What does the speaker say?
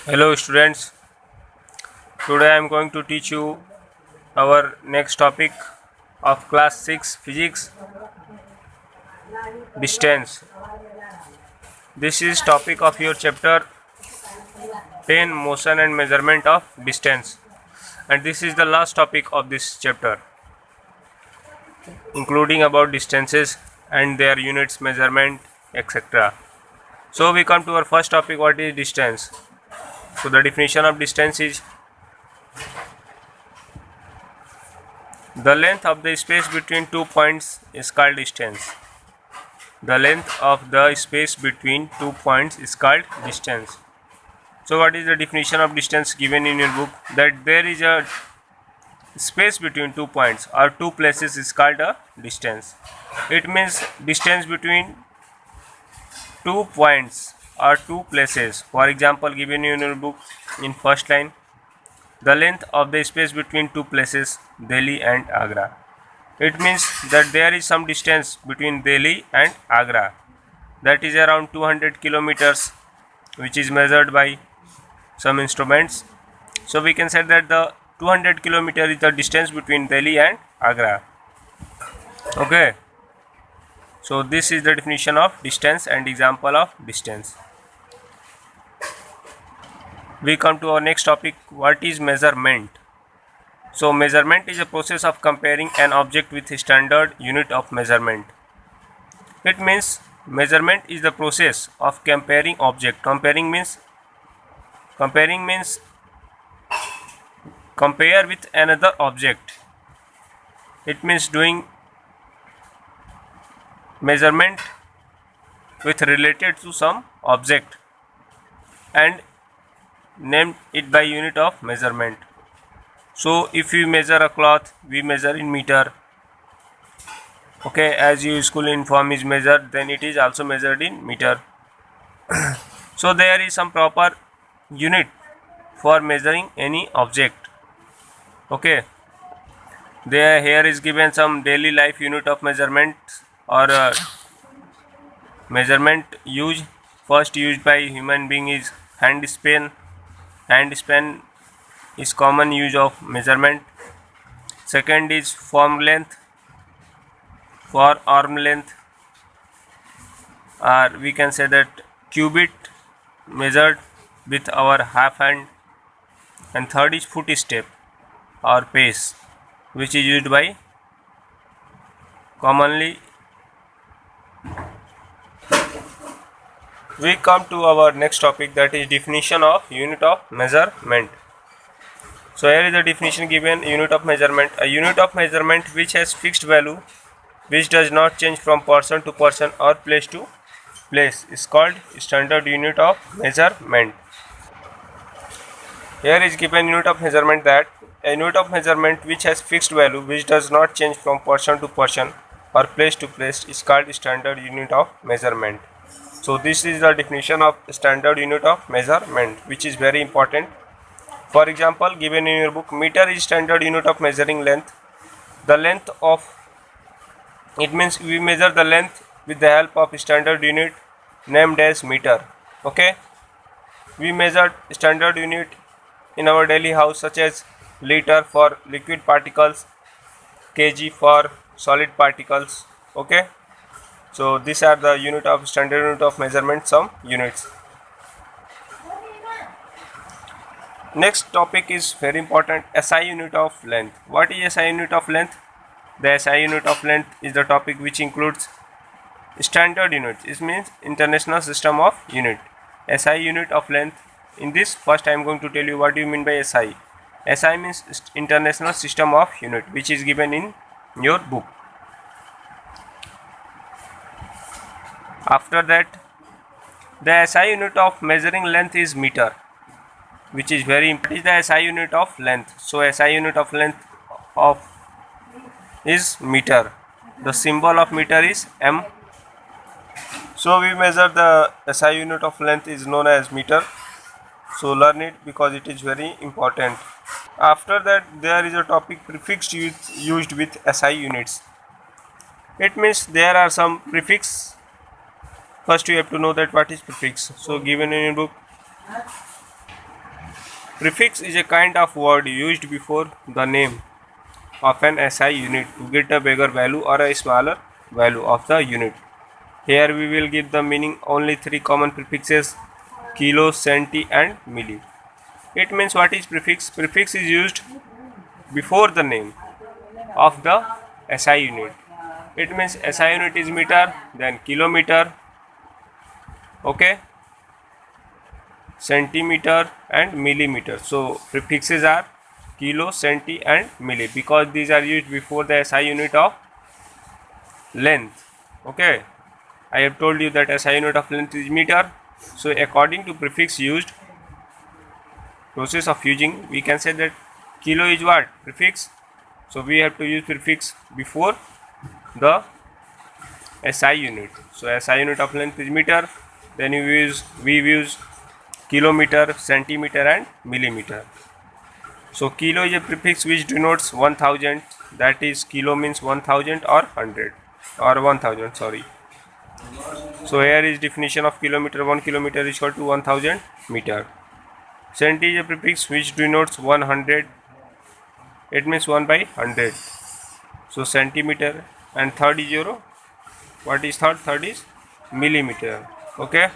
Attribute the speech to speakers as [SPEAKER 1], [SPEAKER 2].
[SPEAKER 1] Hello students, today I am going to teach you our next topic of class 6 physics, distance. This is topic of your chapter 10, motion and measurement of distance, and this is the last topic of this chapter, including about distances and their units, measurement, etc. So we come to our first topic, what is distance. So the definition of distance is the length of the space between 2 points is called distance. The length of the space between 2 points is called distance. So what is the definition of distance given in your book? That there is a space between 2 points or 2 places is called a distance. It means distance between 2 points or 2 places. For example, given in your book in first line, the length of the space between 2 places, Delhi and Agra. It means that there is some distance between Delhi and Agra, that is around 200 kilometers, which is measured by some instruments. So we can say that the 200 kilometer is the distance between Delhi and Agra. Okay, so this is the definition of distance and example of distance. We come to our next topic, what is measurement. So measurement is a process of comparing an object with a standard unit of measurement. It means measurement is the process of comparing object. Comparing means compare with another object. It means doing measurement with related to some object and name it by unit of measurement. So if we measure a cloth, we measure in meter. Okay, as your school uniform is measured, then it is also measured in meter. So there is some proper unit for measuring any object. Okay, there here is given some daily life unit of measurement or measurement used. First used by human being is hand span. Hand span is common use of measurement. Second is form length, for arm length, or we can say that cubit measured with our half hand. And third is foot step or pace, which is used by commonly. We come to our next topic, that is definition of unit of measurement. So here is the definition given, unit of measurement. A unit of measurement which has fixed value, which does not change from person to person or place to place, is called standard unit of measurement. Here is given unit of measurement, that a unit of measurement which has fixed value, which does not change from person to person or place to place, is called standard unit of measurement. So this is the definition of standard unit of measurement, which is very important. For example, given in your book, meter is standard unit of measuring length. The length of, it means we measure the length with the help of standard unit named as meter. Okay, we measure standard unit in our daily house, such as liter for liquid particles, kg for solid particles. Okay, so these are the unit of standard unit of measurement, some units. Next topic is very important, SI unit of length. What is SI unit of length? The SI unit of length is the topic which includes standard units. It means international system of unit. SI unit of length. In this, first I am going to tell you what do you mean by SI. SI means international system of unit, which is given in your book. After that, the SI unit of measuring length is meter, which is very important. Is the SI unit of length. So SI unit of length of is meter. The symbol of meter is M. So we measure the SI unit of length is known as meter. So learn it because it is very important. After that, there is a topic prefix used with SI units. It means there are some prefix. First you have to know that what is prefix. So given in your book, Prefix is a kind of word used before the name of an SI unit to get a bigger value or a smaller value of the unit. Here we will give the meaning only three common prefixes: kilo, centi and milli. It means what is prefix? Prefix is used before the name of the SI unit. It means SI unit is meter, then kilometer, okay, centimeter and millimeter. So prefixes are kilo, centi and milli because these are used before the SI unit of length. Okay, I have told you that SI unit of length is meter. So according to prefix used, process of using, we can say that kilo is what? Prefix. So we have to use prefix before the SI unit. So SI unit of length is meter. Then we use kilometer, centimeter and millimeter. So kilo is a prefix which denotes 1000. That is, kilo means 1000 or 100 or 1000. Sorry. So here is definition of kilometer. 1 kilometer is equal to 1000 meter. Centi is a prefix which denotes 100. It means 1 by 100. So centimeter, and third is 0. What is third? Third is millimeter. Okay.